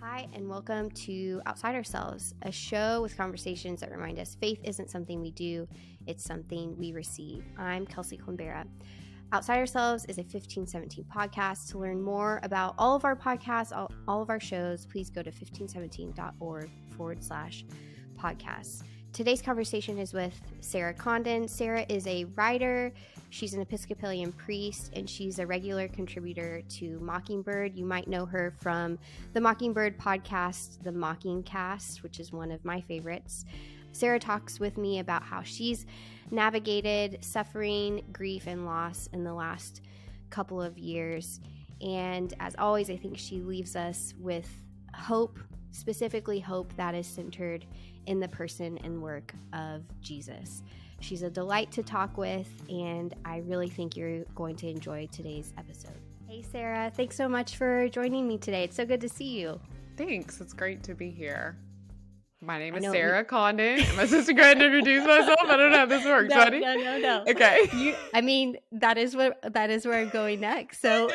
Hi, and welcome to Outside Ourselves, a show with conversations that remind us faith isn't something we do, it's something we receive. I'm Kelsi. Outside Ourselves is a 1517 podcast. To learn more about all of our podcasts, all of our shows, please go to 1517.org/podcasts. Today's conversation is with Sarah Condon. Sarah is a writer. She's an Episcopalian priest, and she's a regular contributor to Mockingbird. You might know her from the Mockingbird podcast, the Mockingcast, which is one of my favorites. Sarah talks with me about how she's navigated suffering, grief, and loss in the last couple of years. And as always, I think she leaves us with hope, specifically hope that is centered in the person and work of Jesus. She's a delight to talk with, and I really think you're going to enjoy today's episode. Hey, Sarah, thanks so much for joining me today. It's so good to see you. Thanks. It's great to be here. My name is Sarah Condon. Am I supposed to go ahead and introduce myself? I don't know how this works, buddy. No. Okay. That is where I'm going next. So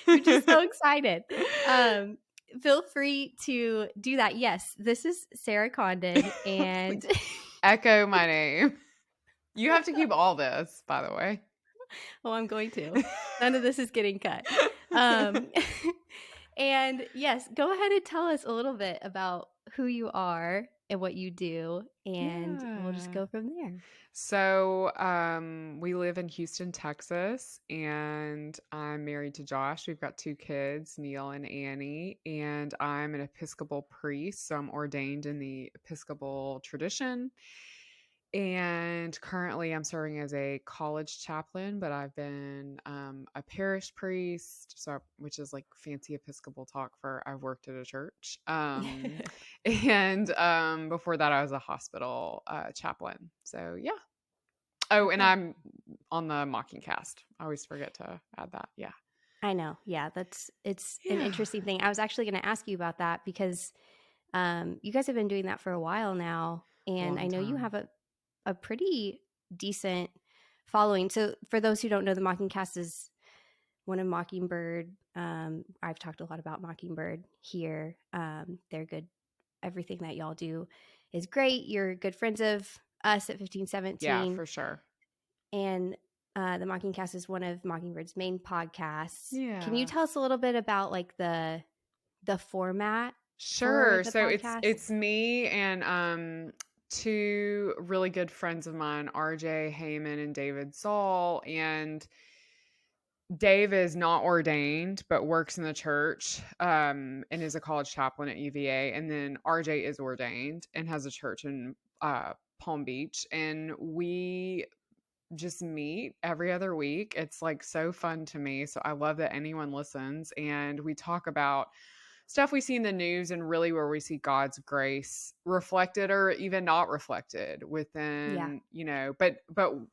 I'm just so excited. Feel free to do that. Yes, this is Sarah Condon, and echo my name. You have to keep all this, by the way. Oh, I'm going to. None of this is getting cut. And yes, go ahead and tell us a little bit about who you are and what you do, and we'll just go from there. So we live in Houston, Texas, and I'm married to Josh. We've got 2 kids, Neil and Annie, and I'm an Episcopal priest, so I'm ordained in the Episcopal tradition. And currently I'm serving as a college chaplain, but I've been a parish priest, which is like fancy Episcopal talk for I've worked at a church. And before that I was a hospital chaplain. So yeah. Oh, and I'm on the Mockingcast. I always forget to add that. Yeah. I know. Yeah, it's an interesting thing. I was actually going to ask you about that because you guys have been doing that for a while now, and I know you have a pretty decent following. So for those who don't know, the Mockingcast is one of Mockingbird. I've talked a lot about Mockingbird here. They're good. Everything that y'all do is great. You're good friends of us at 1517. Yeah, for sure. And the Mockingcast is one of Mockingbird's main podcasts. Yeah. Can you tell us a little bit about like the format? Sure. So it's me and 2 really good friends of mine, RJ Heyman and David Saul. And Dave is not ordained, but works in the church and is a college chaplain at UVA. And then RJ is ordained and has a church in Palm Beach. And we just meet every other week. It's like so fun to me. So I love that anyone listens. And we talk about stuff we see in the news and really where we see God's grace reflected or even not reflected within, but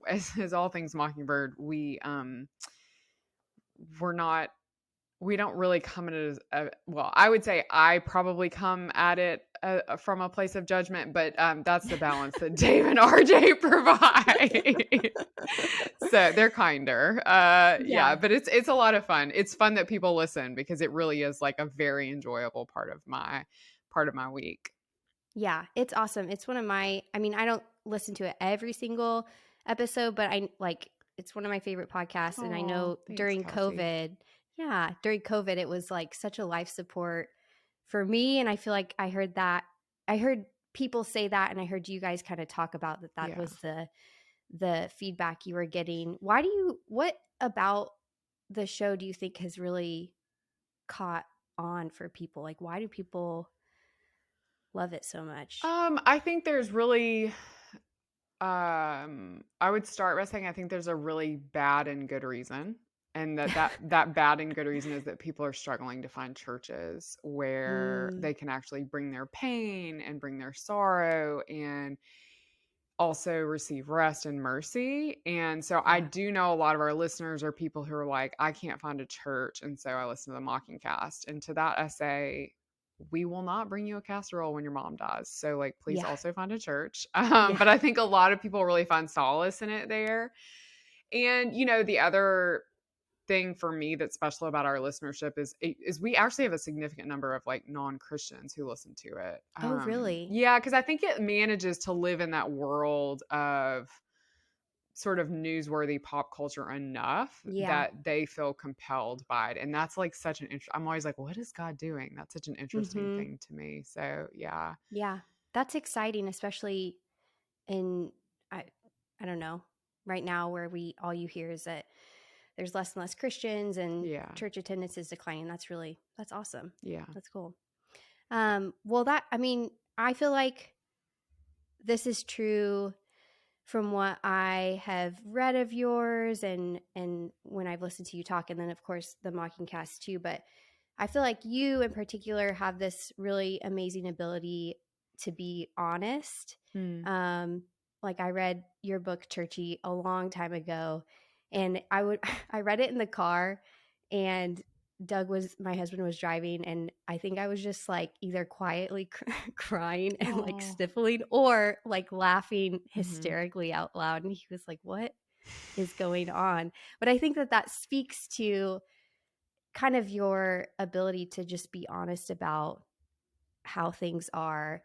as all things Mockingbird, we don't really come at it as I would say I probably come at it from a place of judgment, but that's the balance that Dave and RJ provide. So they're kinder. But it's a lot of fun. It's fun that people listen because it really is like a very enjoyable part of my week. Yeah, it's awesome. It's one of I don't listen to it every single episode, but it's one of my favorite podcasts. And I know during COVID, it was like such a life support for me. And I feel like I heard people say that, and I heard you guys kind of talk about that was the feedback you were getting. What about the show do you think has really caught on for people? Like, why do people love it so much? I think there's really, I would start by saying I think there's a really bad and good reason. And that bad and good reason is that people are struggling to find churches where they can actually bring their pain and bring their sorrow and also receive rest and mercy. And so I do know a lot of our listeners are people who are like, I can't find a church. And so I listen to the Mockingcast. And to that I say, we will not bring you a casserole when your mom dies. So like, please also find a church. But I think a lot of people really find solace in it there. And, the other thing for me that's special about our listenership is we actually have a significant number of like non-Christians who listen to it. Oh, really? Yeah, because I think it manages to live in that world of sort of newsworthy pop culture enough that they feel compelled by it. And that's like such an I'm always like, what is God doing? That's such an interesting thing to me. So yeah. Yeah. That's exciting, especially in, I don't know, right now where all you hear is that there's less and less Christians and church attendance is declining. That's awesome. Yeah. That's cool. Well, I feel like this is true from what I have read of yours and when I've listened to you talk, and then of course the Mockingcast too. But I feel like you in particular have this really amazing ability to be honest. Like I read your book Churchy a long time ago, and I read it in the car, and my husband was driving, and I think I was just like either quietly crying and like sniffling or like laughing hysterically out loud. And he was like, what is going on? But I think that speaks to kind of your ability to just be honest about how things are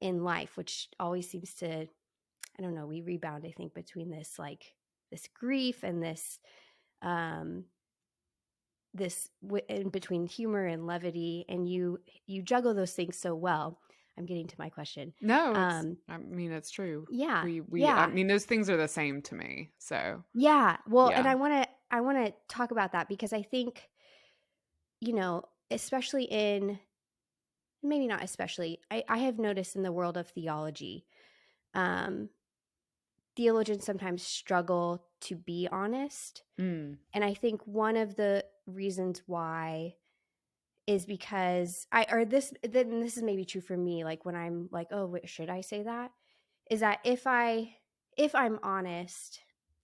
in life, which always seems to, I don't know, we rebound, I think, between this grief and this in between humor and levity, and you juggle those things so well. I'm getting to my question. No, I mean, it's true. Yeah. I mean, those things are the same to me. So yeah. Well, and I want to talk about that because I think, especially maybe not especially, I have noticed in the world of theology, theologians sometimes struggle to be honest. And I think one of the reasons why is because this is maybe true for me, like when I'm like, oh, wait, should I say that? Is that if I'm honest,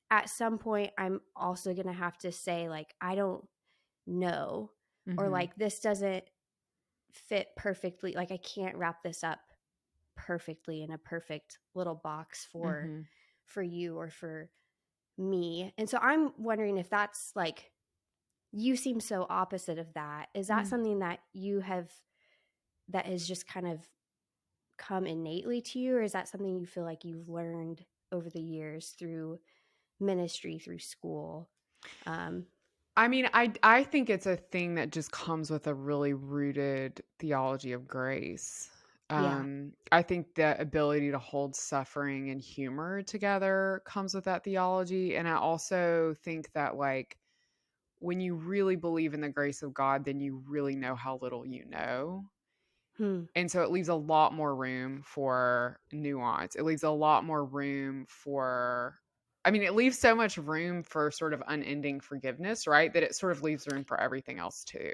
at some point I'm also going to have to say like, I don't know, or like this doesn't fit perfectly. Like I can't wrap this up perfectly in a perfect little box for you or for me. And so I'm wondering if that's like, you seem so opposite of that. Is that something that that has just kind of come innately to you, or is that something you feel like you've learned over the years through ministry, through school? I mean, I think it's a thing that just comes with a really rooted theology of grace. I think the ability to hold suffering and humor together comes with that theology. And I also think that like when you really believe in the grace of God, then you really know how little you know. And so it leaves a lot more room for nuance. It leaves a lot more room for, it leaves so much room for sort of unending forgiveness, right? That it sort of leaves room for everything else too.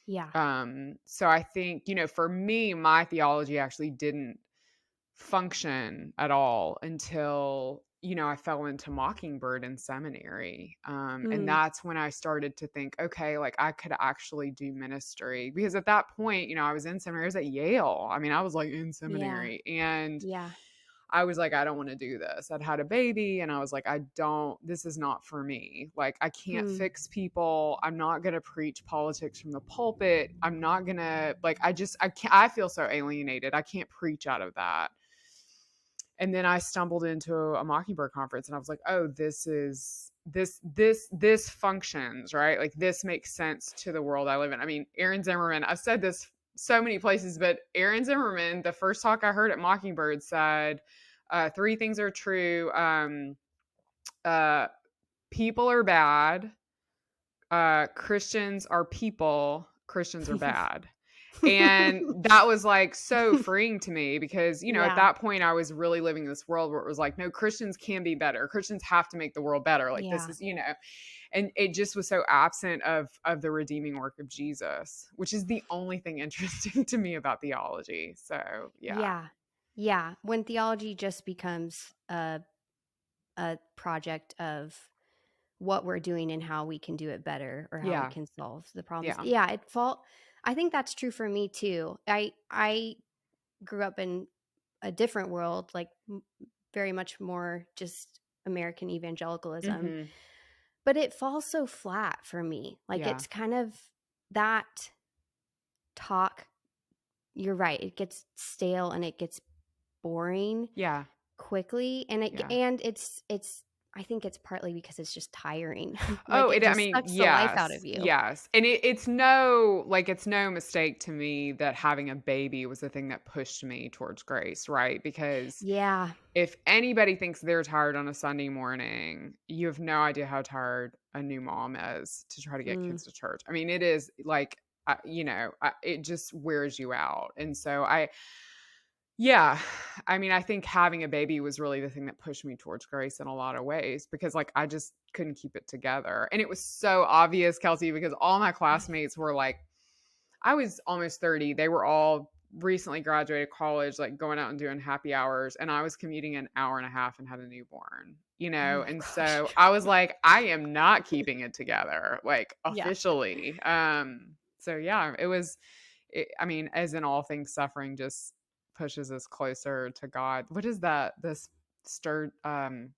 Yeah. So I think, for me, my theology actually didn't function at all until, I fell into Mockingbird in seminary. And that's when I started to think, okay, like I could actually do ministry, because at that point, I was in seminary, I was at Yale. I mean, I was like in seminary and I was like, I don't want to do this. I'd had a baby and I was like, this is not for me. Like, I can't fix people. I'm not going to preach politics from the pulpit. I'm not going to I feel so alienated. I can't preach out of that. And then I stumbled into a Mockingbird conference and I was like, oh, this functions, right? Like this makes sense to the world I live in. I mean, Aaron Zimmerman, I've said this so many places, but Aaron Zimmerman, the first talk I heard at Mockingbird said, 3 things are true. People are bad. Christians are people. Christians are bad. And that was like so freeing to me because, at that point I was really living in this world where it was like, no, Christians can be better. Christians have to make the world better. Like this is, and it just was so absent of the redeeming work of Jesus, which is the only thing interesting to me about theology. So, yeah. Yeah. When theology just becomes a project of what we're doing and how we can do it better or how we can solve the problems. I think that's true for me too. I grew up in a different world, like very much more just American evangelicalism. But it falls so flat for me. Like it's kind of that talk. You're right. It gets stale and it gets boring. Yeah. Quickly. And it's I think it's partly because it's just tiring. Sucks the life out of you. Yes. And it's no mistake to me that having a baby was the thing that pushed me towards grace, right? Because if anybody thinks they're tired on a Sunday morning, you have no idea how tired a new mom is to try to get kids to church. I mean, it is like, it just wears you out. And so I mean, I think having a baby was really the thing that pushed me towards grace in a lot of ways, because like I just couldn't keep it together. And it was so obvious, Kelsi, because all my classmates were like, I was almost 30. They were all recently graduated college, like going out and doing happy hours. And I was commuting an hour and a half and had a newborn, and gosh. So I was like, I am not keeping it together, like officially. So yeah, I mean, as in all things, suffering just pushes us closer to God. What is that? This Sturgeon?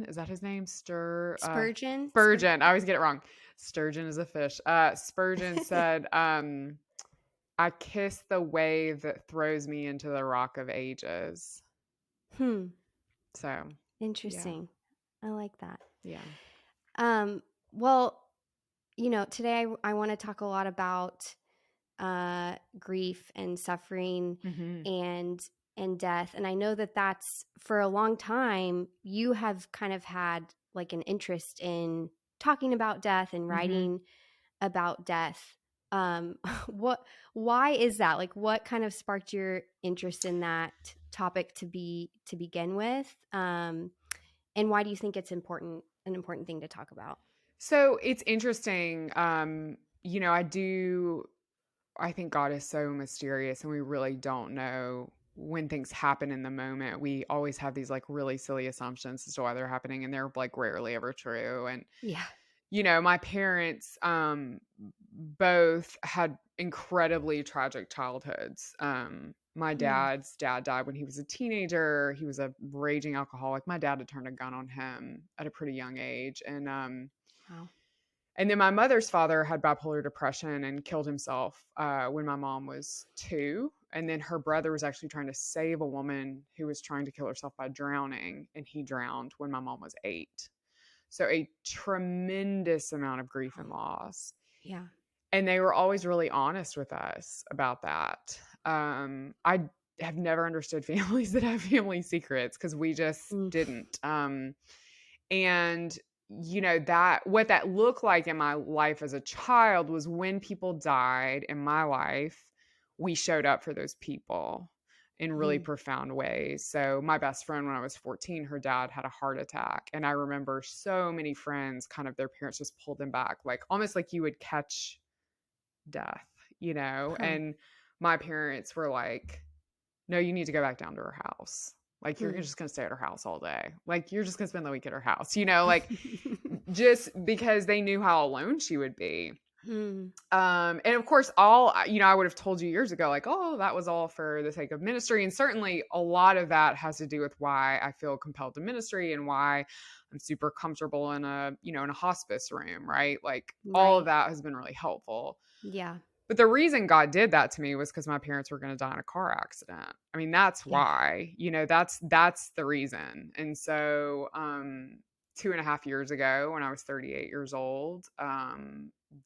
Is that his name? Spurgeon? Spurgeon. I always get it wrong. Sturgeon is a fish. Spurgeon said, I kiss the wave that throws me into the rock of ages. So interesting. Yeah. I like that. Yeah. Well, today I want to talk a lot about grief and suffering and death. And I know that that's, for a long time, you have kind of had like an interest in talking about death and writing about death. Why is that? Like, what kind of sparked your interest in that topic to begin with? And why do you think it's an important thing to talk about? So it's interesting. I think God is so mysterious, and we really don't know when things happen in the moment. We always have these like really silly assumptions as to why they're happening, and they're like rarely ever true. And my parents both had incredibly tragic childhoods. My dad's dad died when he was a teenager. He was a raging alcoholic. My dad had turned a gun on him at a pretty young age. And wow. And then my mother's father had bipolar depression and killed himself when my mom was 2. And then her brother was actually trying to save a woman who was trying to kill herself by drowning, and he drowned when my mom was 8. So a tremendous amount of grief and loss. Yeah. And they were always really honest with us about that. I have never understood families that have family secrets, because we just didn't. And that what that looked like in my life as a child was when people died in my life, we showed up for those people in really profound ways. So my best friend, when I was 14, her dad had a heart attack. And I remember so many friends, kind of their parents just pulled them back, like almost like you would catch death, and my parents were like, no, you need to go back down to her house. Like, you're just going to stay at her house all day. Like, you're just going to spend the week at her house, like just because they knew how alone she would be. And of course, I would have told you years ago, like, oh, that was all for the sake of ministry. And certainly a lot of that has to do with why I feel compelled to ministry and why I'm super comfortable in a hospice room, right? Like all of that has been really helpful. Yeah. But the reason God did that to me was because my parents were going to die in a car accident. I mean, that's why, that's the reason. And so 2.5 years ago, when I was 38 years old,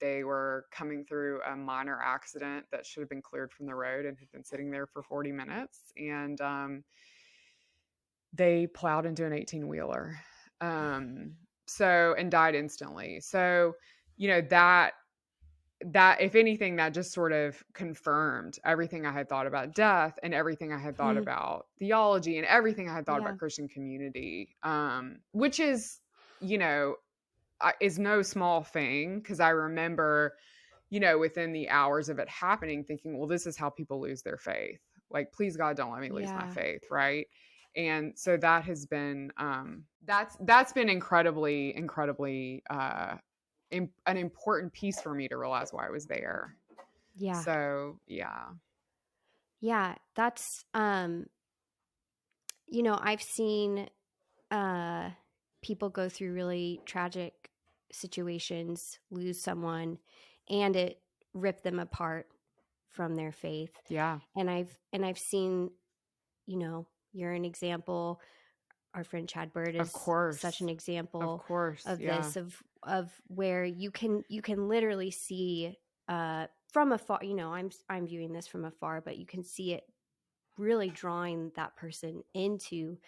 they were coming through a minor accident that should have been cleared from the road and had been sitting there for 40 minutes. And they plowed into an 18-wheeler. And died instantly. So, that if anything, that just sort of confirmed everything I had thought about death and everything I had thought about theology and everything I had thought about Christian community, which is, is no small thing. Cause I remember, within the hours of it happening, thinking, well, this is how people lose their faith. Like, please God, don't let me lose my faith. Right. And so that has been, that's been incredibly, an important piece for me to realize why I was there. Yeah. So, yeah. Yeah. That's, I've seen, people go through really tragic situations, lose someone, and it ripped them apart from their faith. Yeah. And I've seen, you're an example. Our friend Chad Bird is such an example of this, of where you can literally see from afar, I'm viewing this from afar, but you can see it really drawing that person into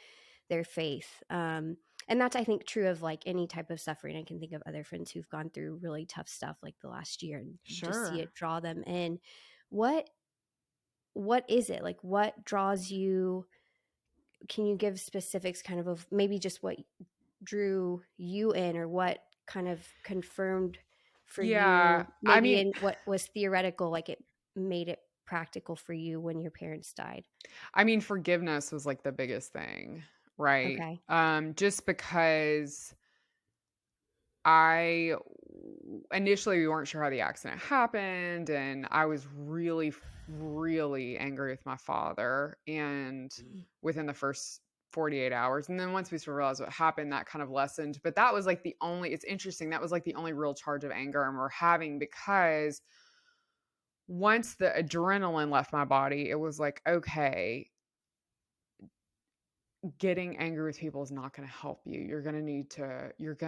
their faith. And that's, I think, true of like any type of suffering. I can think of other friends who've gone through really tough stuff like the last year, and you just see it draw them in. What is it? Like, what draws you? Can you give specifics kind of maybe just what drew you in, or what kind of confirmed for you, maybe in what was theoretical, like it made it practical for you when your parents died? I mean, forgiveness was like the biggest thing, right? Okay. Just because initially we weren't sure how the accident happened, and I was really, really angry with my father, and within the first 48 hours. And then once we sort of realized what happened, that kind of lessened. But that was like it's interesting, that was like the only real charge of anger I'm having, because once the adrenaline left my body, it was like, okay, getting angry with people is not going to help you. You're going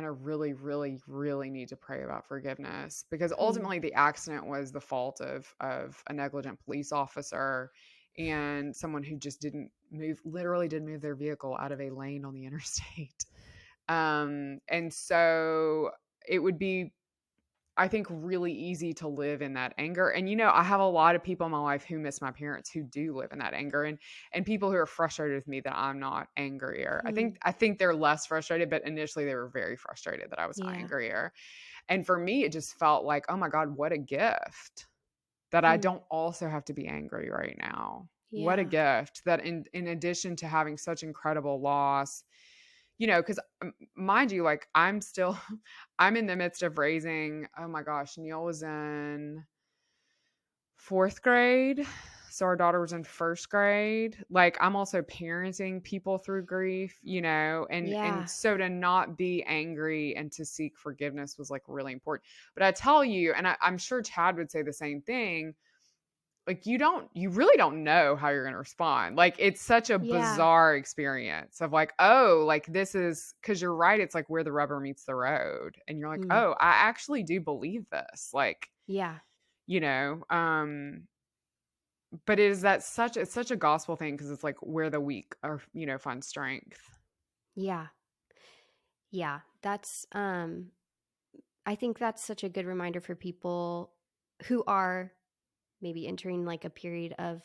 to really, really, really need to pray about forgiveness, because ultimately the accident was the fault of a negligent police officer and someone who just literally didn't move their vehicle out of a lane on the interstate. And so it would be, I think, really easy to live in that anger. And, I have a lot of people in my life who miss my parents who do live in that anger, and people who are frustrated with me that I'm not angrier. I think they're less frustrated, but initially they were very frustrated that I was not angrier. And for me, it just felt like, oh my God, what a gift that I don't also have to be angry right now. Yeah. What a gift that in addition to having such incredible loss, because mind you, like I'm in the midst of raising, oh my gosh, Neil was in 4th grade. So our daughter was in 1st grade. Like I'm also parenting people through grief, and so to not be angry and to seek forgiveness was like really important. But I tell you, and I'm sure Chad would say the same thing, like you really don't know how you're going to respond. Like it's such a bizarre experience of like, oh, like this is, because you're right, it's like where the rubber meets the road, and you're like, oh, I actually do believe this, like, but it's such a gospel thing, because it's like where the weak are, find strength. That's I think that's such a good reminder for people who are maybe entering like a period of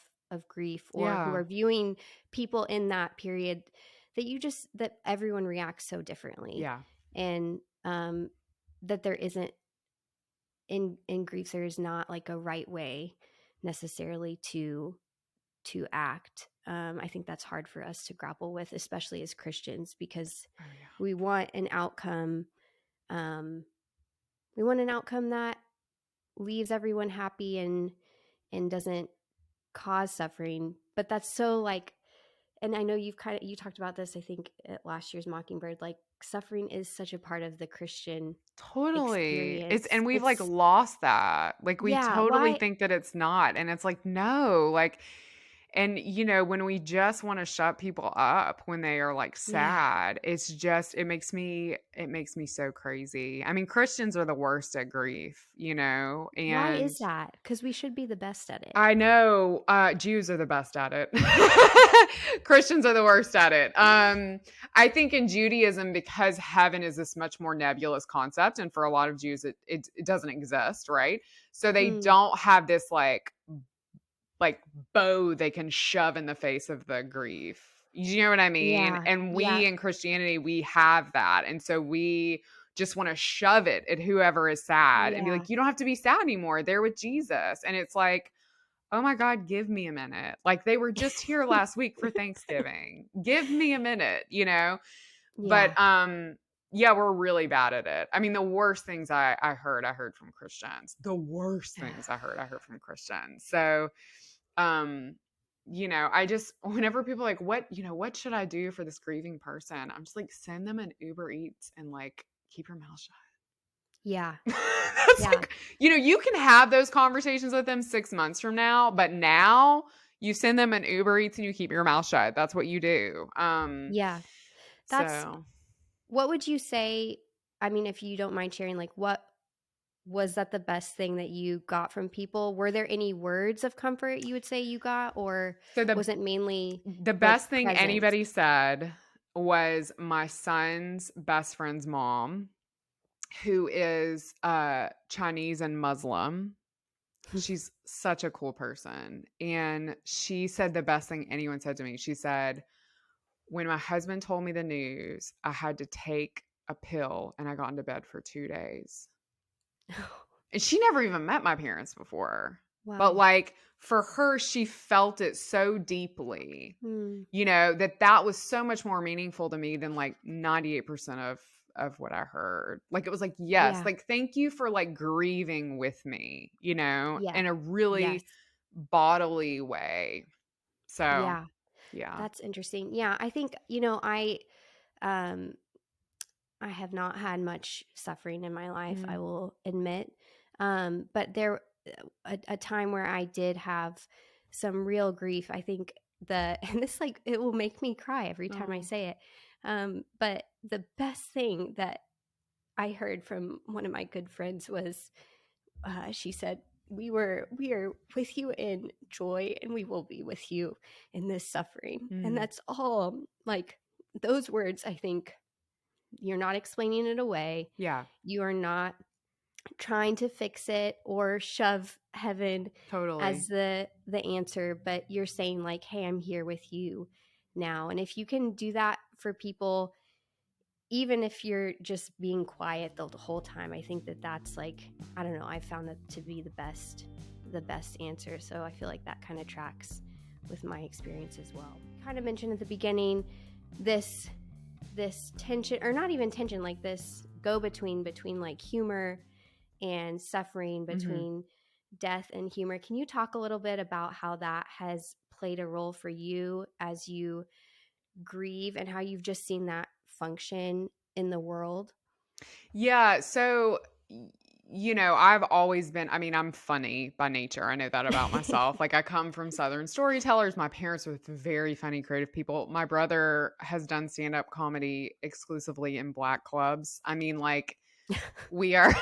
grief, or who are viewing people in that period, that everyone reacts so differently. And that there isn't in grief, there is not like a right way necessarily to act. I think that's hard for us to grapple with, especially as Christians, because we want an outcome. We want an outcome that leaves everyone happy and doesn't cause suffering. But that's so like, and I know you talked about this, I think, at last year's Mockingbird, like suffering is such a part of the Christian experience. And we've like lost that. Like we totally think that it's not. And it's like, no, like, and when we just want to shut people up when they are like sad, it's just, it makes me so crazy. I mean, Christians are the worst at grief, and why is that? Because we should be the best at it. I know. Jews are the best at it. Christians are the worst at it. I think in Judaism, because heaven is this much more nebulous concept, and for a lot of Jews, it doesn't exist, right? So they don't have this like bow they can shove in the face of the grief. You know what I mean? And we in Christianity, we have that. And so we just want to shove it at whoever is sad and be like, you don't have to be sad anymore. They're with Jesus. And it's like, oh my God, give me a minute. Like they were just here last week for Thanksgiving. Give me a minute, But we're really bad at it. I mean, the worst things I heard from Christians. The worst things I heard from Christians. So whenever people are like, what should I do for this grieving person? I'm just like, send them an Uber Eats and like, keep your mouth shut. Yeah. That's like, you can have those conversations with them 6 months from now, but now you send them an Uber Eats and you keep your mouth shut. That's what you do. Yeah. What would you say? I mean, if you don't mind sharing, like, what was that the best thing that you got from people? Were there any words of comfort you would say you got, or was it mainly the best thing presence? Anybody said was my son's best friend's mom, who is Chinese and Muslim. She's such a cool person. And she said the best thing anyone said to me. She said, when my husband told me the news, I had to take a pill and I got into bed for 2 days. And she never even met my parents before. Wow. But like for her, she felt it so deeply, that was so much more meaningful to me than like 98% of what I heard. Like, it was like, yes, like, thank you for like grieving with me, in a really bodily way. So, yeah. That's interesting. Yeah. I think, I have not had much suffering in my life, I will admit. But there a time where I did have some real grief. I think and this, like, it will make me cry every time I say it. But the best thing that I heard from one of my good friends was, she said, we are with you in joy and we will be with you in this suffering. And that's all. Like, those words, I think, you're not explaining it away. Yeah. You are not trying to fix it or shove heaven as the answer, but you're saying like, hey, I'm here with you now. And if you can do that for people, even if you're just being quiet the whole time, I think that's like, I don't know, I found that to be the best answer. So I feel like that kind of tracks with my experience as well. Kind of mentioned at the beginning, this tension, or not even tension, like this go-between between like humor and suffering, between death and humor. Can you talk a little bit about how that has played a role for you as you grieve and how you've just seen that function in the world? Yeah. So, I've always been, I'm funny by nature. I know that about myself. Like, I come from Southern storytellers. My parents were very funny, creative people. My brother has done stand-up comedy exclusively in Black clubs. I mean, like, we are,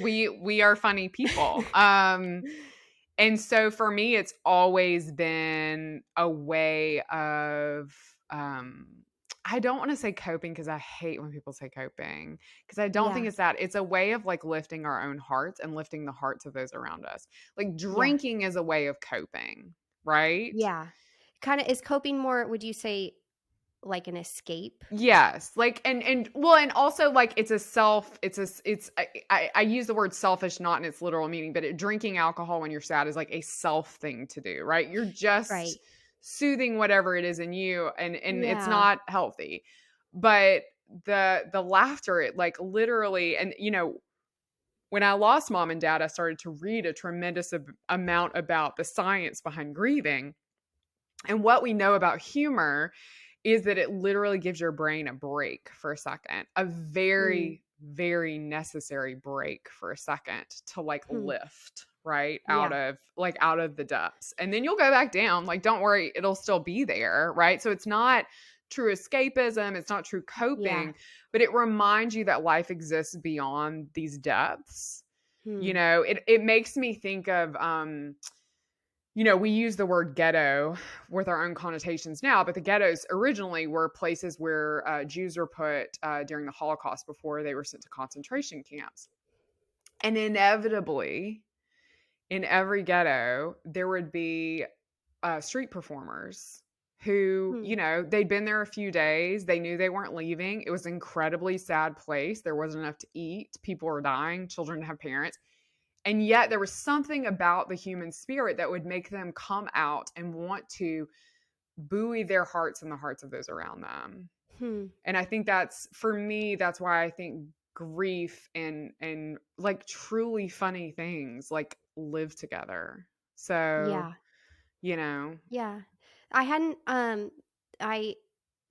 we are funny people. And so for me, it's always been a way of, I don't want to say coping, because I hate when people say coping, because I don't think it's that. It's a way of like lifting our own hearts and lifting the hearts of those around us. Like, drinking is a way of coping, right? Yeah. Kind of, is coping more, would you say, like an escape? Yes. Like, and also like I use the word selfish, not in its literal meaning, but drinking alcohol when you're sad is like a self thing to do, right? You're just soothing whatever it is in you, and it's not healthy. But the laughter, it like literally, and when I lost mom and dad, I started to read a tremendous amount about the science behind grieving. And what we know about humor is that it literally gives your brain a break for a second, a very, very necessary break for a second to like lift, right? Out of the depths. And then you'll go back down. Like, don't worry, it'll still be there, right? So it's not true escapism. It's not true coping, but it reminds you that life exists beyond these depths. It makes me think of, we use the word ghetto with our own connotations now, but the ghettos originally were places where Jews were put during the Holocaust before they were sent to concentration camps. And inevitably, in every ghetto, there would be street performers who, they'd been there a few days. They knew they weren't leaving. It was an incredibly sad place. There wasn't enough to eat. People were dying. Children have parents. And yet there was something about the human spirit that would make them come out and want to buoy their hearts and the hearts of those around them. And I think for me, that's why I think grief and like truly funny things like live together. So you know? Yeah. I hadn't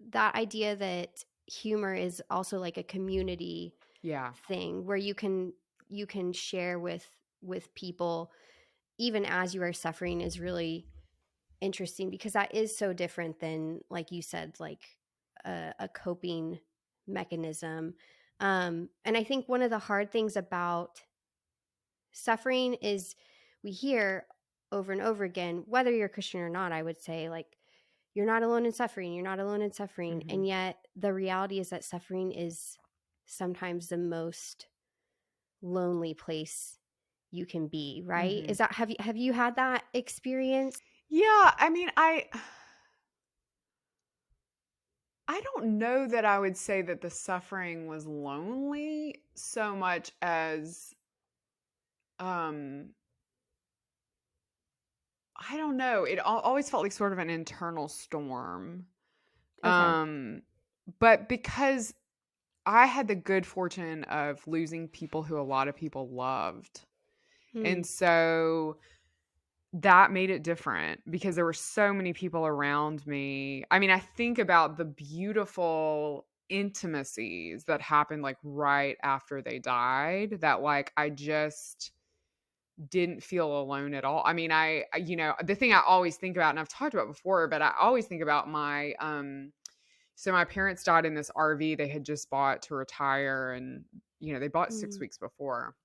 that idea that humor is also like a community Yeah. thing where you can share with people even as you are suffering is really interesting, because that is so different than, like you said, like a coping mechanism. And I think one of the hard things about suffering is we hear over and over again, whether you're Christian or not, I would say, like, you're not alone in suffering. You're not alone in suffering. Mm-hmm. And yet the reality is that suffering is sometimes the most lonely place you can be, right? Mm-hmm. Is that, have you had that experience? Yeah, I mean, I don't know that I would say that the suffering was lonely so much as um I don't know. It always felt like sort of an internal storm. Okay. But because I had the good fortune of losing people who a lot of people loved. Hmm. And so that made it different because there were so many people around me. I mean, I think about the beautiful intimacies that happened like right after they died, that like I just didn't feel alone at all. I mean, the thing I always think about, and I've talked about before, but I always think about so my parents died in this RV they had just bought to retire, and they bought Hmm. 6 weeks before.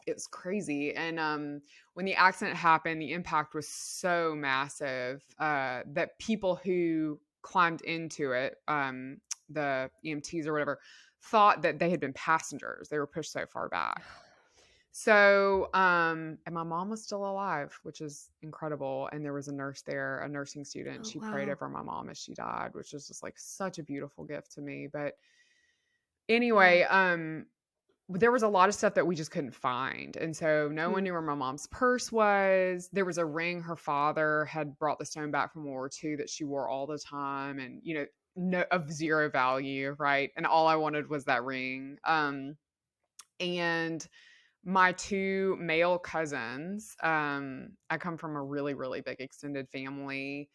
It was crazy. And when the accident happened, the impact was so massive that people who climbed into it, the EMTs or whatever, thought that they had been passengers. They were pushed so far back. So, and my mom was still alive, which is incredible. And there was a nurse there, a nursing student. Oh, She prayed wow. over my mom as she died, which was just like such a beautiful gift to me. But anyway, Yeah. there was a lot of stuff that we just couldn't find. And so no one Hmm. knew where my mom's purse was. There was a ring her father had brought the stone back from World War II that she wore all the time, and no, of zero value, right? And all I wanted was that ring. And my 2 male cousins, I come from a really, really big extended family,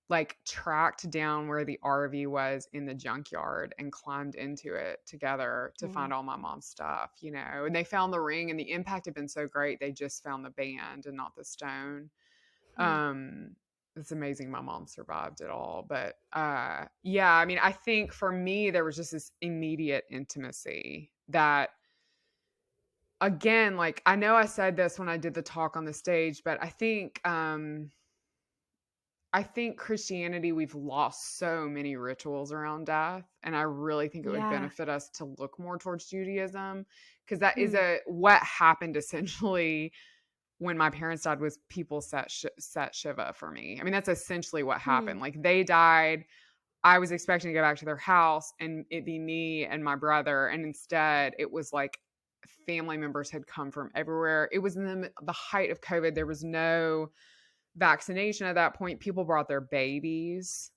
like tracked down where the RV was in the junkyard and climbed into it together to Wow. find all my mom's stuff, and they found the ring, and the impact had been so great. They just found the band and not the stone. Hmm. It's amazing my mom survived it all. But yeah, I mean, I think for me, there was just this immediate intimacy that, again, like, I know I said this when I did the talk on the stage, but I think Christianity, we've lost so many rituals around death, and I really think it would Yeah. benefit us to look more towards Judaism, because that is Hmm. what happened essentially when my parents died, was people set Shiva for me. I mean, that's essentially what Hmm. happened. Like, they died, I was expecting to go back to their house and it be me and my brother, and instead it was like family members had come from everywhere. It was in the height of COVID. There was no vaccination at that point. People brought their babies.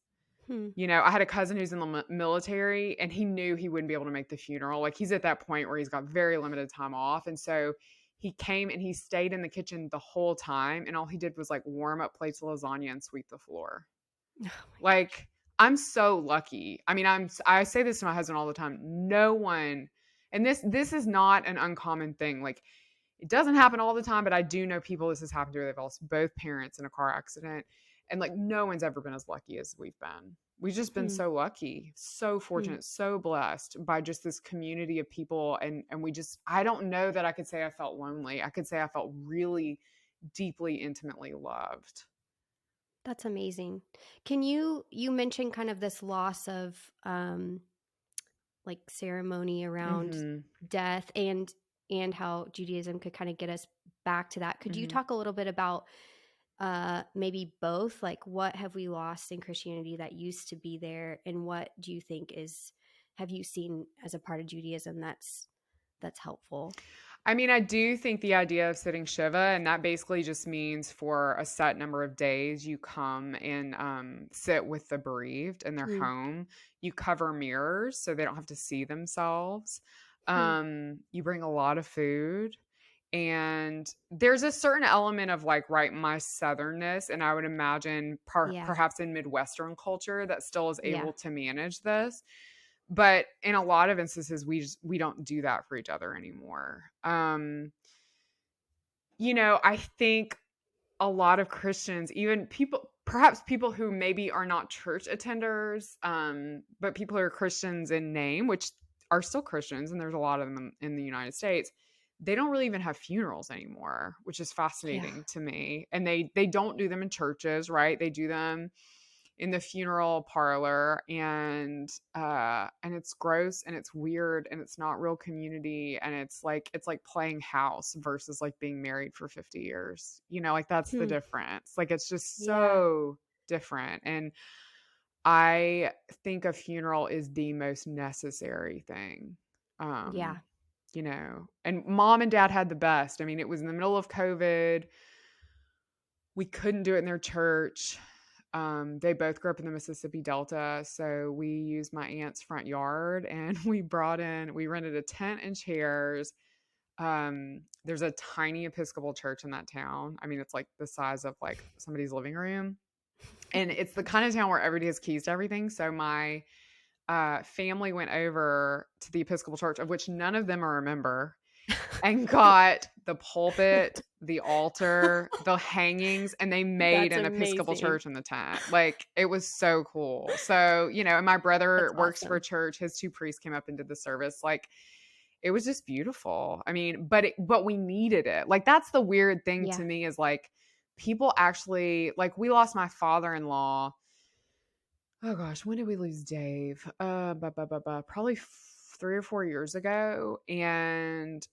Hmm. I had a cousin who's in the military, and he knew he wouldn't be able to make the funeral. Like, he's at that point where he's got very limited time off. And so he came and he stayed in the kitchen the whole time. And all he did was like warm up plates of lasagna and sweep the floor. Oh, Like, I'm so lucky. I mean, I say this to my husband all the time. No one, and this is not an uncommon thing. Like, it doesn't happen all the time, but I do know people this has happened to. They've lost both parents in a car accident. And like, no one's ever been as lucky as we've been. We've just been hmm. so lucky, so Hmm. fortunate, so blessed by just this community of people. And I don't know that I could say I felt lonely. I could say I felt really deeply, intimately loved. That's amazing. Can you mentioned kind of this loss of like ceremony around Mm-hmm. death, and how Judaism could kind of get us back to that. Could you Mm-hmm. talk a little bit about maybe both? Like, what have we lost in Christianity that used to be there, and what do you think have you seen as a part of Judaism that's helpful? I mean, I do think the idea of sitting Shiva, and that basically just means for a set number of days, you come and sit with the bereaved in their Hmm. home. You cover mirrors so they don't have to see themselves. Hmm. You bring a lot of food. And there's a certain element of like, right, my southernness, and I would imagine perhaps in Midwestern culture that still is able to manage this. But in a lot of instances, we don't do that for each other anymore. I think a lot of Christians, even perhaps people who maybe are not church attenders, but people who are Christians in name, which are still Christians, and there's a lot of them in the United States, they don't really even have funerals anymore, which is fascinating to me. And they don't do them in churches, right? They do them in the funeral parlor, and it's gross and it's weird and it's not real community, and it's like playing house versus like being married for 50 years. Like that's the difference. Like it's just so different. And I think a funeral is the most necessary thing. And mom and dad had the best. I mean, it was in the middle of COVID. We couldn't do it in their church. They both grew up in the Mississippi Delta, so we used my aunt's front yard, and we rented a tent and chairs. There's a tiny Episcopal church in that town. I mean, it's like the size of like somebody's living room, and it's the kind of town where everybody has keys to everything. So my family went over to the Episcopal church, of which none of them are a member, and got the pulpit, the altar, the hangings, and they made an Episcopal church in the tent. Like, it was so cool. So, and my brother works for a church. His two priests came up and did the service. Like, it was just beautiful. I mean, but we needed it. Like, that's the weird thing to me, is like, people actually, like, we lost my father-in-law. Oh gosh, when did we lose Dave? Probably 3 or 4 years ago. And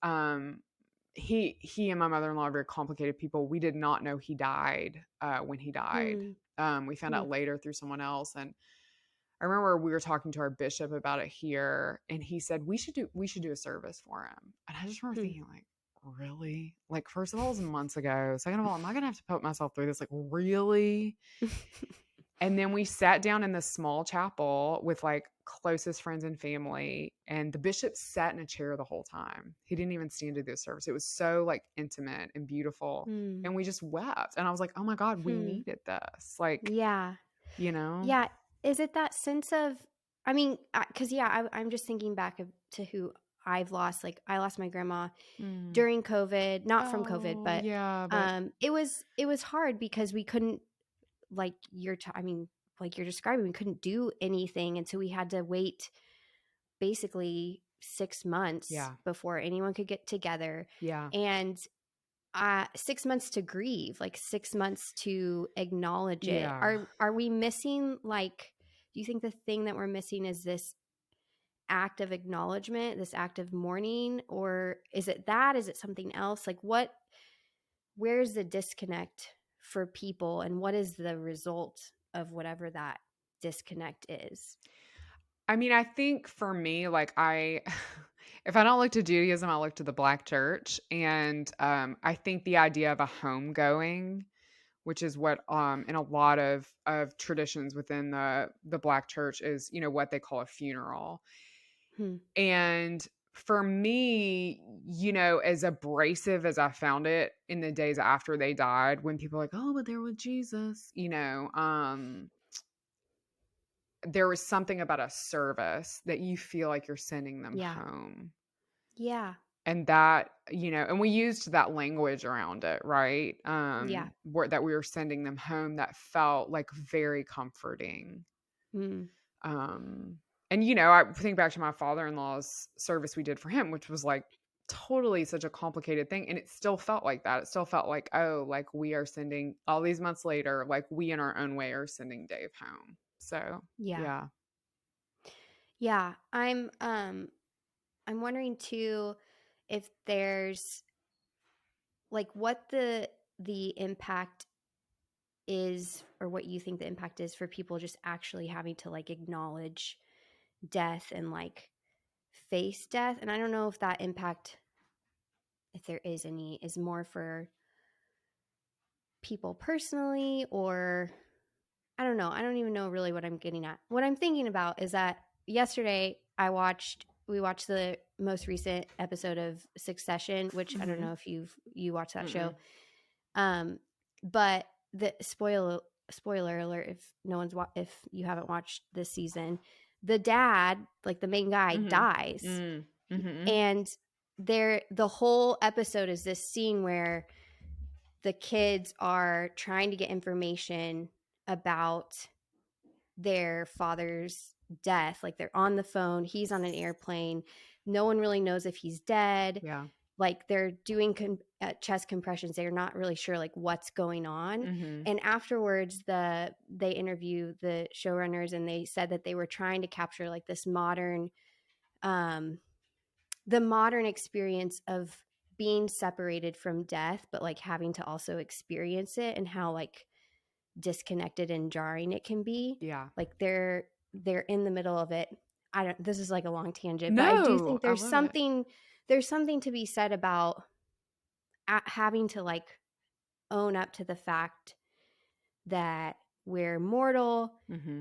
he and my mother-in-law are very complicated people. We did not know he died when he died. We found out later through someone else. And I remember we were talking to our bishop about it here, and he said we should do a service for him. And I just remember thinking, like, really? Like, first of all, it was months ago. Second of all, am I gonna have to put myself through this? Like, really? And then we sat down in this small chapel with like closest friends and family, and the bishop sat in a chair the whole time. He didn't even stand to do the service. It was so like intimate and beautiful. And we just wept. And I was like, oh my God, we needed this. Like, Yeah. Is it that sense of, I mean, because I'm just thinking back to who I've lost. Like, I lost my grandma during COVID, not from COVID, but it was hard because we couldn't, like you're describing, we couldn't do anything. And so we had to wait basically 6 months before anyone could get together. And 6 months to grieve, like 6 months to acknowledge it. Are we missing, like, do you think the thing that we're missing is this act of acknowledgement, this act of mourning? Or is it something else? Like, where's the disconnect for people, and what is the result of whatever that disconnect is? I mean, I think for me, like, if I don't look to Judaism, I look to the Black church. And I think the idea of a homegoing, which is what in a lot of traditions within the Black church is, what they call a funeral. And for me, as abrasive as I found it in the days after they died, when people are like, oh, but they're with Jesus, there was something about a service that you feel like you're sending them home. Yeah. And that, and we used that language around it, right? That we were sending them home, that felt like very comforting. And, I think back to my father-in-law's service we did for him, which was like totally such a complicated thing. And it still felt like that. It still felt like, oh, like we are sending, all these months later, like we in our own way are sending Dave home. So, yeah. I'm wondering too, if there's like what the impact is, or what you think the impact is for people just actually having to like acknowledge death and like face death. And I don't know if that impact, if there is any, is more for people personally, or I don't know. I don't even know really what I'm getting at. What I'm thinking about is that yesterday we watched the most recent episode of Succession, which I don't know if you watched that show. But the spoiler alert, if you haven't watched this season, the dad, like the main guy, dies. And the whole episode is this scene where the kids are trying to get information about their father's death. Like they're on the phone, he's on an airplane, no one really knows if he's dead. Yeah. Like they're doing chest compressions, they're not really sure like what's going on. And afterwards they interview the showrunners, and they said that they were trying to capture like this modern the modern experience of being separated from death, but like having to also experience it, and how like disconnected and jarring it can be. Yeah. Like they're in the middle of it. This is like a long tangent, but I do think there's something to be said about having to like own up to the fact that we're mortal,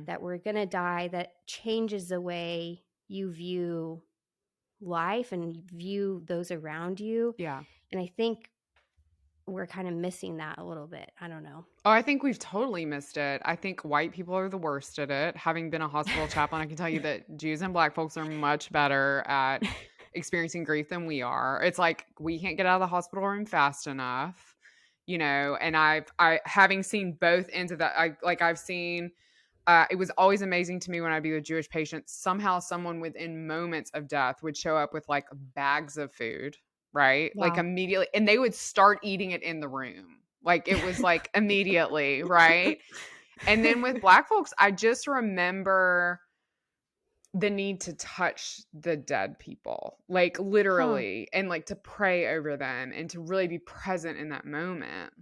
that we're going to die, that changes the way you view life and view those around you. Yeah. And I think we're kind of missing that a little bit. I don't know. Oh, I think we've totally missed it. I think white people are the worst at it. Having been a hospital chaplain, I can tell you that Jews and Black folks are much better at experiencing grief than we are. It's like we can't get out of the hospital room fast enough, you know. And I having seen both ends of that, I've seen. It was always amazing to me when I'd be with Jewish patients. Somehow, someone within moments of death would show up with like bags of food, right? Wow. Like immediately, and they would start eating it in the room. Like it was like immediately, right? And then with Black folks, I just remember the need to touch the dead people, like literally, and like to pray over them and to really be present in that moment.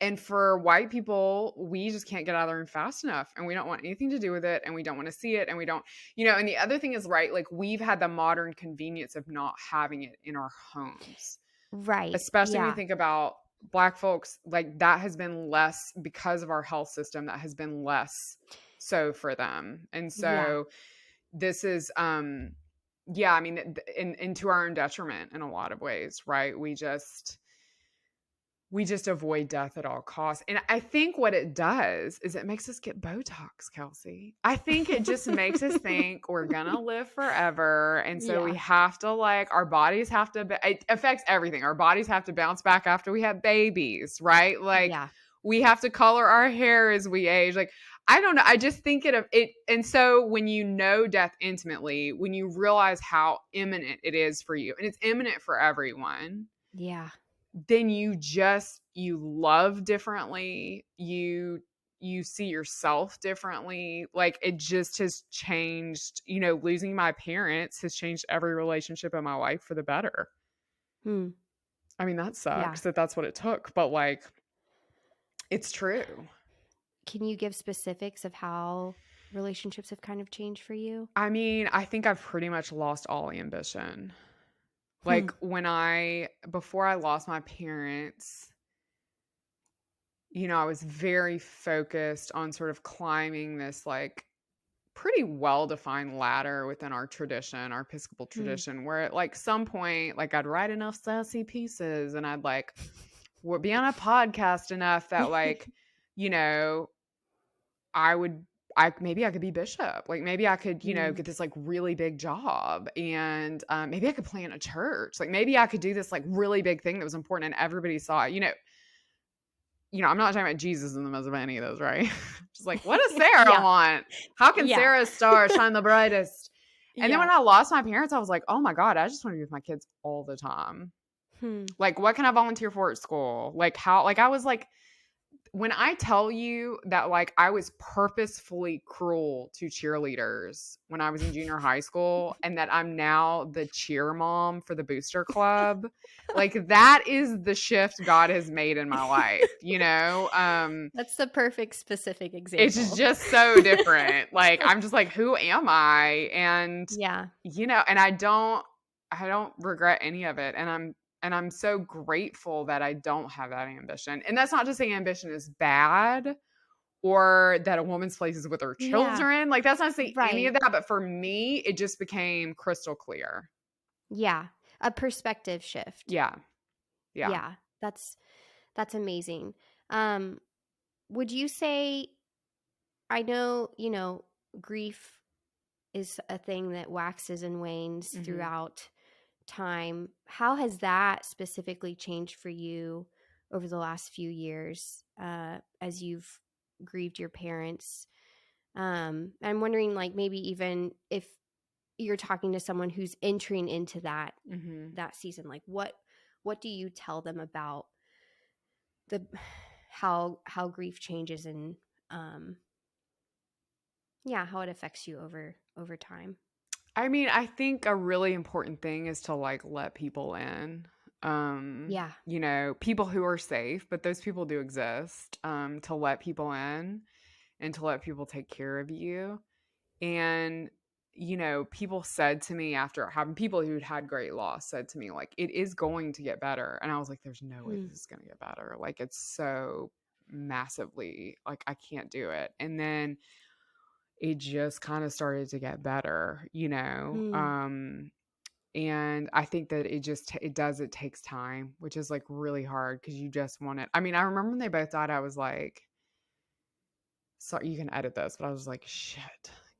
And for white people, we just can't get out of the room fast enough, and we don't want anything to do with it, and we don't want to see it, and we don't, you know. And the other thing is, right, like we've had the modern convenience of not having it in our homes, right? Especially when you think about Black folks, like that has been less because of our health system. That has been less so for them, and so this is, I mean, and to our own detriment in a lot of ways, right? We just avoid death at all costs. And I think what it does is it makes us get Botox, Kelsi. I think it just makes us think we're going to live forever. And so we have to like, our bodies have to, it affects everything. Our bodies have to bounce back after we have babies, right? Like we have to color our hair as we age. Like, I don't know. I just think it. And so when you know death intimately, when you realize how imminent it is for you, and it's imminent for everyone. Yeah. Then you love differently. You see yourself differently. Like it just has changed, you know, losing my parents has changed every relationship in my life for the better. I mean, that sucks that that's what it took, but like, it's true. Can you give specifics of how relationships have kind of changed for you? I mean, I think I've pretty much lost all ambition. Like before I lost my parents, you know, I was very focused on sort of climbing this like pretty well-defined ladder within our tradition, our Episcopal tradition, where at like some point, like I'd write enough sassy pieces and I'd like be on a podcast enough that like, you know, maybe I could be bishop. Like maybe I could, you know, get this like really big job, and maybe I could plant a church. Like maybe I could do this like really big thing that was important and everybody saw it. You know, I'm not talking about Jesus in the midst of any of those, right? Just like, what does Sarah want? How can Sarah's star shine the brightest? And then when I lost my parents, I was like, oh my God, I just want to be with my kids all the time. Like, what can I volunteer for at school? Like how, like I was like, when I tell you that, like, I was purposefully cruel to cheerleaders when I was in junior high school, and that I'm now the cheer mom for the booster club, like, that is the shift God has made in my life, you know? That's the perfect specific example. It's just so different. Like, I'm just like, who am I? And, you know, and I don't regret any of it. And I'm so grateful that I don't have that ambition. And that's not to say ambition is bad or that a woman's place is with her children. Like, that's not to say any of that. But for me, it just became crystal clear. Yeah. A perspective shift. Yeah. Yeah. That's amazing. Would you say, I know, grief is a thing that waxes and wanes throughout time. How has that specifically changed for you over the last few years as you've grieved your parents? I'm wondering, like, maybe even if you're talking to someone who's entering into that season, like what do you tell them about how grief changes and how it affects you over time? I mean, I think a really important thing is to like let people in. People who are safe, but those people do exist. To let people in and to let people take care of you. And people said to me after having, people who'd had great loss said to me, like, it is going to get better. And I was like, there's no way this is going to get better. Like, it's so massively, like, I can't do it. And then it just kind of started to get better, and I think that it takes time, which is like really hard because you just want it. I mean, I remember when they both died, I was like, sorry, you can edit this, but I was like, shit,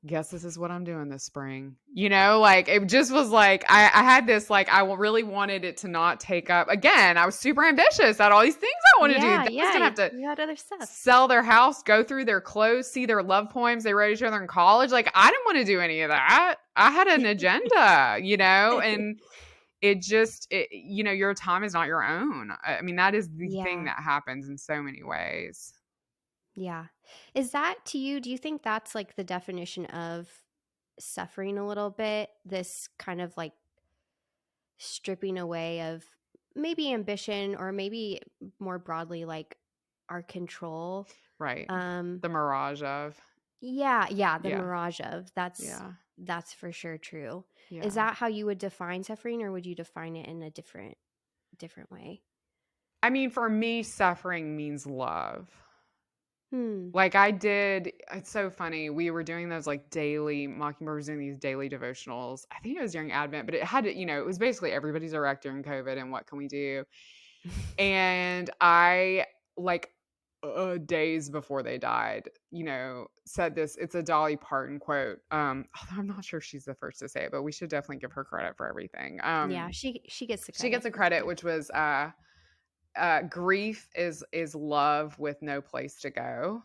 guess this is what I'm doing this spring. Like it just was like, I had this, like, I really wanted it to not take up. Again, I was super ambitious. I had all these things I wanted to do. I was going to have to you had other stuff. Sell their house, go through their clothes, see their love poems they wrote each other in college. Like, I didn't want to do any of that. I had an agenda, and it just, your time is not your own. I mean, that is the thing that happens in so many ways. Yeah. Is that to you, do you think that's like the definition of suffering a little bit? This kind of like stripping away of maybe ambition, or maybe more broadly, like our control. Right. The mirage of. Mirage of. That's for sure true. Yeah. Is that how you would define suffering, or would you define it in a different way? I mean, for me, suffering means love. Like it's so funny. We were doing those like daily, Mockingbird was doing these daily devotionals. I think it was during Advent, but it had to, it was basically everybody's a wreck during COVID and what can we do? And I, like, days before they died, said this, it's a Dolly Parton quote. Although I'm not sure she's the first to say it, but we should definitely give her credit for everything. She gets the credit. She gets the credit, which was, grief is love with no place to go.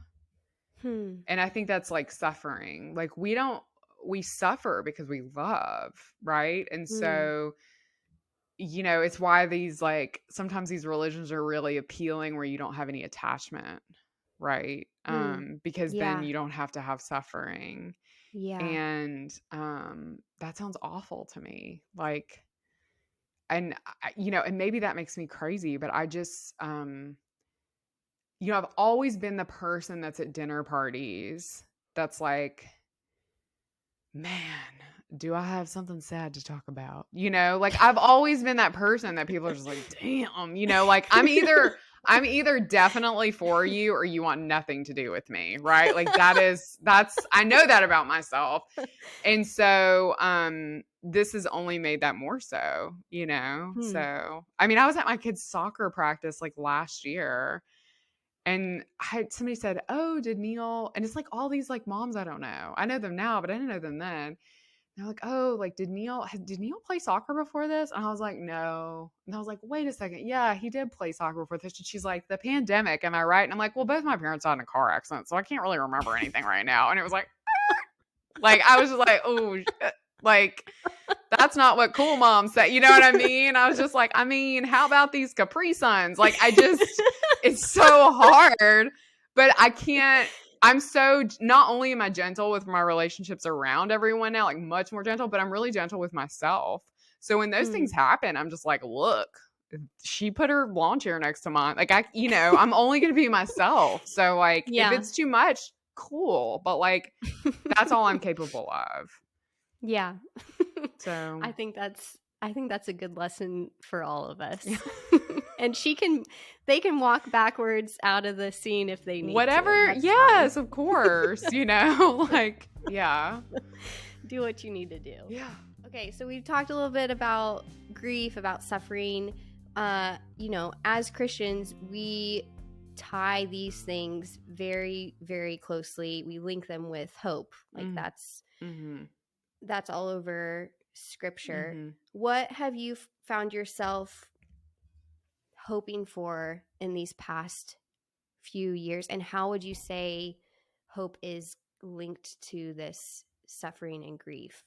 And I think that's like suffering. Like we suffer because we love, right? And so, it's why these, like, sometimes these religions are really appealing where you don't have any attachment, right? Because then you don't have to have suffering. Yeah. And that sounds awful to me. Like, and and maybe that makes me crazy, but I just, I've always been the person that's at dinner parties that's like, man, do I have something sad to talk about? Like, I've always been that person that people are just like, damn, like I'm either definitely for you or you want nothing to do with me. Right. Like I know that about myself. And so, this has only made that more so, So, I mean, I was at my kid's soccer practice like last year, and somebody said, oh, did Neil, and it's like all these like moms I don't know. I know them now, but I didn't know them then. They're like, oh, like, did Neil play soccer before this? And I was like, no. And I was like, wait a second. Yeah, he did play soccer before this. And she's like, the pandemic, am I right? And I'm like, well, both my parents died in a car accident, so I can't really remember anything right now. And it was like, like, I was just like, oh, like, that's not what cool mom said. You know what I mean? I was just like, I mean, how about these Capri Suns? Like, it's so hard, but I can't. I'm so, not only am I gentle with my relationships around everyone now, like much more gentle, but I'm really gentle with myself. So when those things happen, I'm just like, look, she put her lawn chair next to mine. Like, I'm only going to be myself. So like, if it's too much, cool. But like, that's all I'm capable of. Yeah. So I think that's a good lesson for all of us. And they can walk backwards out of the scene if they need whatever. Yes, fine. Of course. Like, yeah. Do what you need to do. Yeah. Okay, so we've talked a little bit about grief, about suffering. As Christians, we tie these things very, very closely. We link them with hope. Like that's all over Scripture. What have you found yourself hoping for in these past few years, and how would you say hope is linked to this suffering and grief?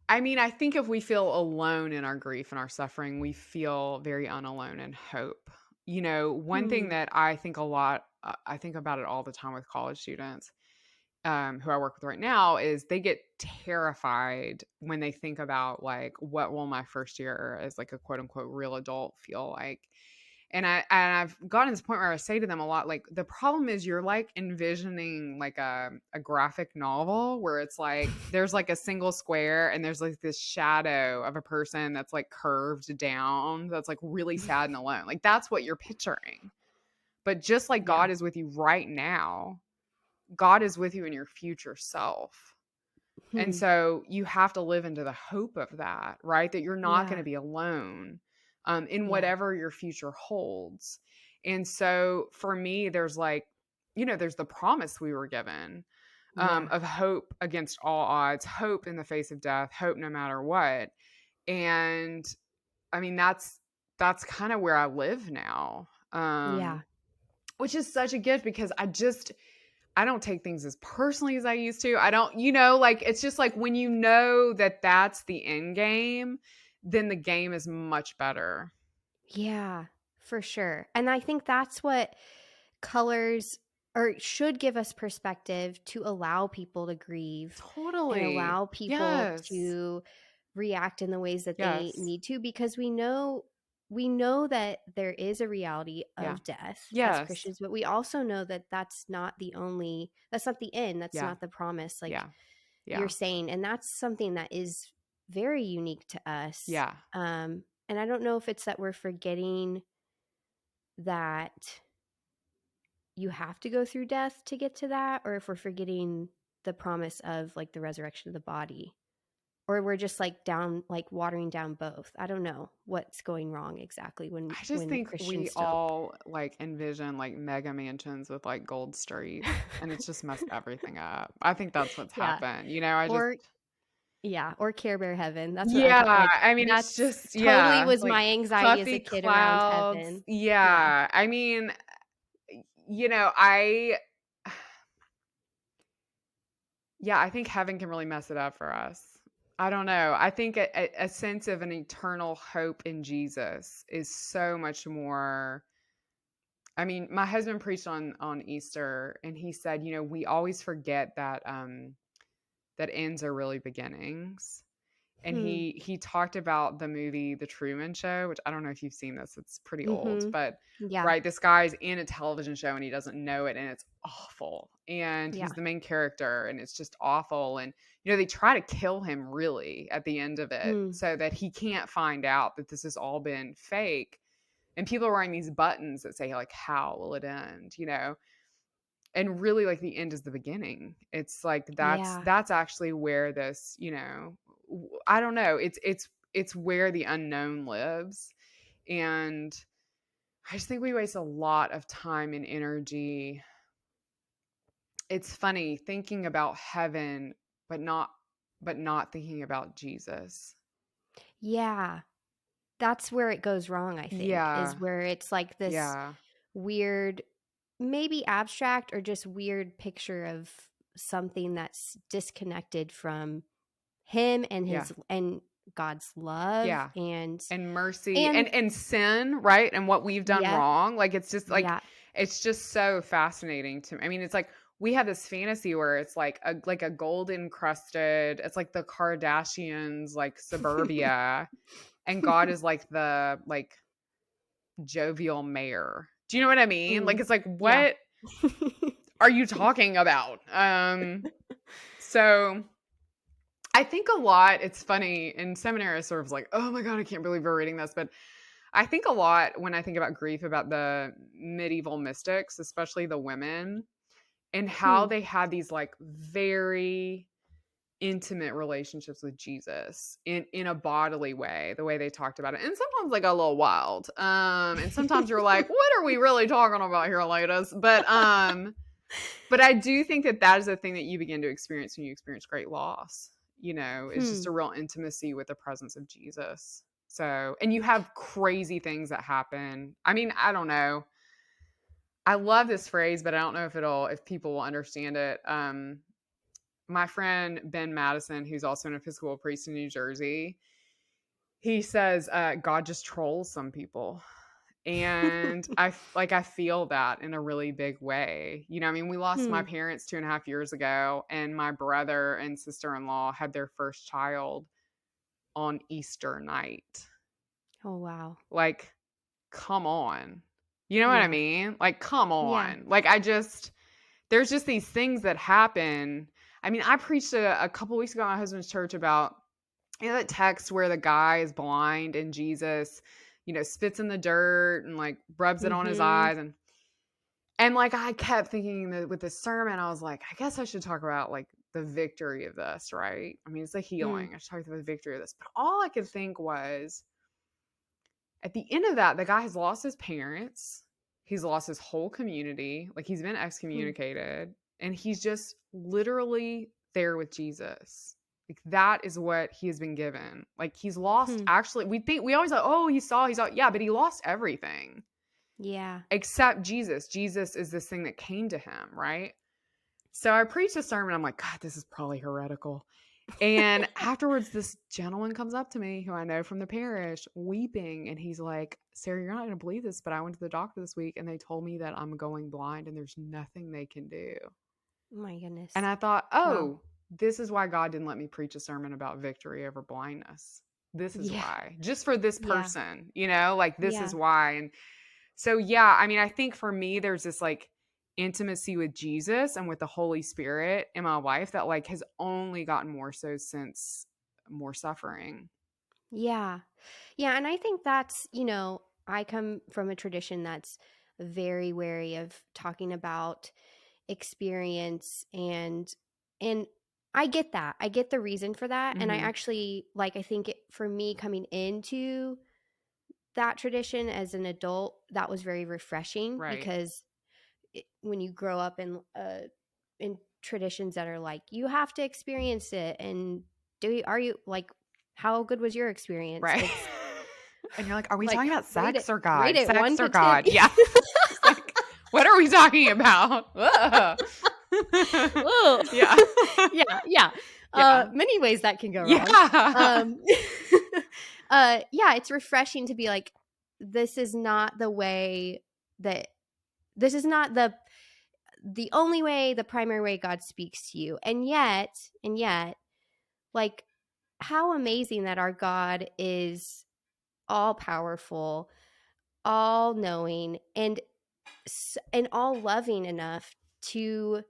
I mean, I think if we feel alone in our grief and our suffering, we feel very unalone in hope. One thing that I think a lot, I think about it all the time with college students who I work with right now, is they get terrified when they think about like, what will my first year as like a quote unquote real adult feel like? And I've gotten to this point where I say to them a lot, like, the problem is you're like envisioning like a graphic novel where it's like there's like a single square and there's like this shadow of a person that's like curved down, that's like really sad and alone. Like that's what you're picturing. But just like God is with you right now, God is with you in your future self. And so you have to live into the hope of that, right? That you're not going to be alone in whatever your future holds. And so for me, there's like, there's the promise we were given of hope against all odds, hope in the face of death, hope no matter what. And I mean, that's kind of where I live now. Which is such a gift because I don't take things as personally as I used to. I don't, like, it's just like when you know that that's the end game, then the game is much better. Yeah, for sure. And I think that's what colors or should give us perspective to allow people to grieve. Totally. And allow people to react in the ways that they need to, because we know that there is a reality of death as Christians, but we also know that that's not the end. That's not the promise, like you're saying. And that's something that is very unique to us. Yeah. And I don't know if it's that we're forgetting that you have to go through death to get to that, or if we're forgetting the promise of like the resurrection of the body. Or we're just like watering down both. I don't know what's going wrong exactly when I just think Christians we all like envision like mega mansions with like gold streets, and it's just messed everything up. I think that's what's happened. Or Care Bear heaven. That's what I mean, it's just totally was like my anxiety as a kid around heaven. Yeah. I mean, I think heaven can really mess it up for us. I don't know. I think a sense of an eternal hope in Jesus is so much more. I mean, my husband preached on Easter, and he said, we always forget that that ends are really beginnings. And he talked about the movie The Truman Show, which I don't know if you've seen this. It's pretty old, but right, this guy's in a television show and he doesn't know it, and it's awful. And he's the main character, and it's just awful. And they try to kill him really at the end of it so that he can't find out that this has all been fake. And people are wearing these buttons that say like, how will it end? And really like the end is the beginning. It's like that's actually where this, I don't know. It's where the unknown lives. And I just think we waste a lot of time and energy. It's funny thinking about heaven, but not thinking about Jesus. Yeah. That's where it goes wrong, I think. Is where it's like this weird, maybe abstract or just weird picture of something that's disconnected from him and his and God's love and mercy and sin, right? And what we've done wrong. Like it's just like it's just so fascinating to me. I mean, it's like we have this fantasy where it's like a gold encrusted, it's like the Kardashians, like suburbia, and God is like the like jovial mayor. Do you know what I mean? Like it's like, what are you talking about? So I think a lot, it's funny, in seminary, I sort of like, oh my God, I can't believe we're reading this. But I think a lot when I think about grief, about the medieval mystics, especially the women, and how they had these like very intimate relationships with Jesus in a bodily way, the way they talked about it. And sometimes they got a little wild. And sometimes you're like, what are we really talking about here, ladies? But I do think that is a thing that you begin to experience when you experience great loss. You know, it's just a real intimacy with the presence of Jesus. So, and you have crazy things that happen. I mean, I don't know. I love this phrase, but I don't know if people will understand it. My friend Ben Madison, who's also an Episcopal priest in New Jersey, he says, God just trolls some people. And I feel that in a really big way. You know, I mean, we lost my parents 2.5 years ago, and my brother and sister-in-law had their first child on Easter night. Oh, wow. Like, come on. You know what I mean? Like, come on. Like, there's just these things that happen. I mean, I preached a couple weeks ago at my husband's church about, you know, that text where the guy is blind and Jesus, you know, spits in the dirt and like rubs it on his eyes. And like, I kept thinking that with this sermon, I was like, I guess I should talk about like the victory of this, right? I mean, it's a healing. I should talk about the victory of this. But all I could think was, at the end of that, the guy has lost his parents. He's lost his whole community. Like, he's been excommunicated. And he's just literally there with Jesus. Like, that is what he has been given. Like, he's lost, actually, we always like, oh, he saw. Yeah, but he lost everything. Yeah. Except Jesus. Jesus is this thing that came to him, right? So I preached a sermon. I'm like, God, this is probably heretical. And afterwards, this gentleman comes up to me who I know from the parish, weeping. And he's like, Sarah, you're not going to believe this, but I went to the doctor this week and they told me that I'm going blind and there's nothing they can do. Oh my goodness. And I thought, wow. This is why God didn't let me preach a sermon about victory over blindness. This is why. Just for this person, you know, like this is why. And so, I mean, I think for me, there's this like intimacy with Jesus and with the Holy Spirit in my life that like has only gotten more so since more suffering. Yeah. Yeah. And I think that's, you know, I come from a tradition that's very wary of talking about experience and I get that. I get the reason for that. And I actually, like, I think for me coming into that tradition as an adult, that was very refreshing because when you grow up in traditions that are like, you have to experience it. And are you like, how good was your experience? Right. And you're like, are we talking about sex or God? Rate it sex 1 or to God? 10. Yeah. Like, what are we talking about? Yeah. Many ways that can go wrong. It's refreshing to be like, this is not the way that this is not the only way, the primary way God speaks to you. And yet, like, how amazing that our God is all powerful, all knowing, and all loving enough to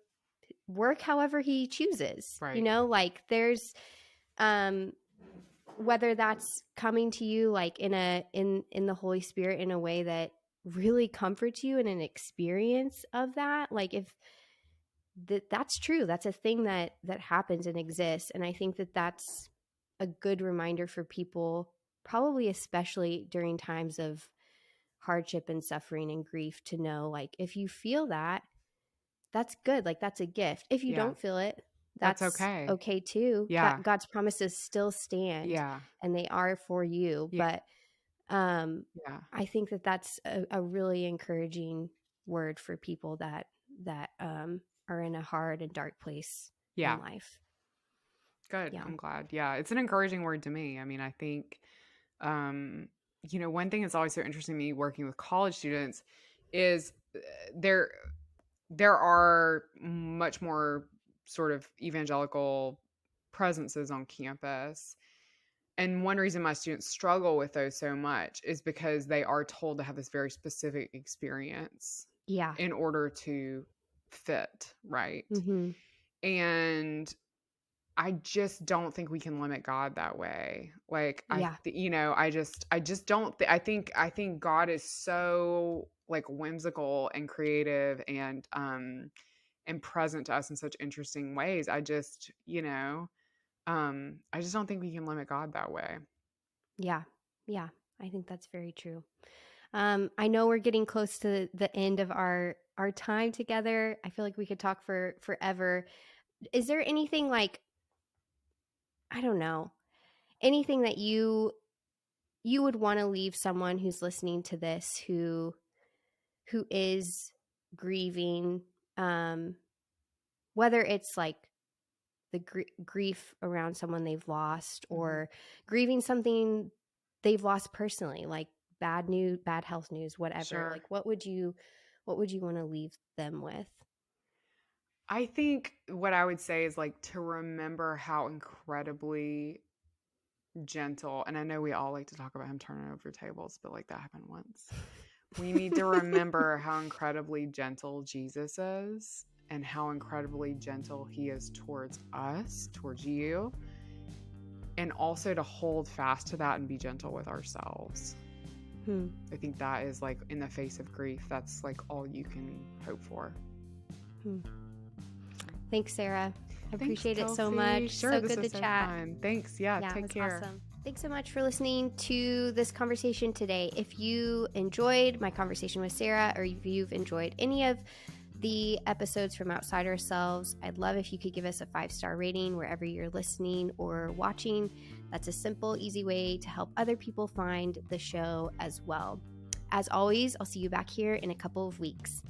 work however he chooses. You know, like there's whether that's coming to you like in the Holy Spirit in a way that really comforts you in an experience of that, like if that's true, that's a thing that happens and exists. And I think that that's a good reminder for people, probably especially during times of hardship and suffering and grief, to know like if you feel that, that's good, like that's a gift. If you don't feel it, that's okay too. Yeah. God's promises still stand. Yeah. And they are for you. Yeah. But I think that that's a really encouraging word for people that are in a hard and dark place in life. Good. Yeah. I'm glad. Yeah. It's an encouraging word to me. I mean, I think, you know, one thing that's always so interesting to me working with college students is there are much more sort of evangelical presences on campus. And one reason my students struggle with those so much is because they are told to have this very specific experience in order to fit, right? And I just don't think we can limit God that way. Like, you know, I just don't, I think God is so like whimsical and creative and present to us in such interesting ways. I just, you know, I just don't think we can limit God that way. Yeah. Yeah. I think that's very true. I know we're getting close to the end of our time together. I feel like we could talk for forever. Is there anything like, I don't know, anything that you would want to leave someone who's listening to this who is grieving, whether it's like the grief around someone they've lost, or grieving something they've lost personally, like bad health news, whatever. Sure. Like what would you want to leave them with? I think what I would say is like to remember how incredibly gentle, and I know we all like to talk about him turning over tables, but like that happened once. We need to remember how incredibly gentle Jesus is, and how incredibly gentle he is towards us, towards you, and also to hold fast to that and be gentle with ourselves. I think that is like, in the face of grief, that's like all you can hope for. Thanks, Sarah. I appreciate it so much. Sure, so this good was to so chat. Fun. Thanks. Yeah, take care. Awesome. Thanks so much for listening to this conversation today. If you enjoyed my conversation with Sarah, or if you've enjoyed any of the episodes from Outside Ourselves, I'd love if you could give us a 5-star rating wherever you're listening or watching. That's a simple, easy way to help other people find the show as well. As always, I'll see you back here in a couple of weeks.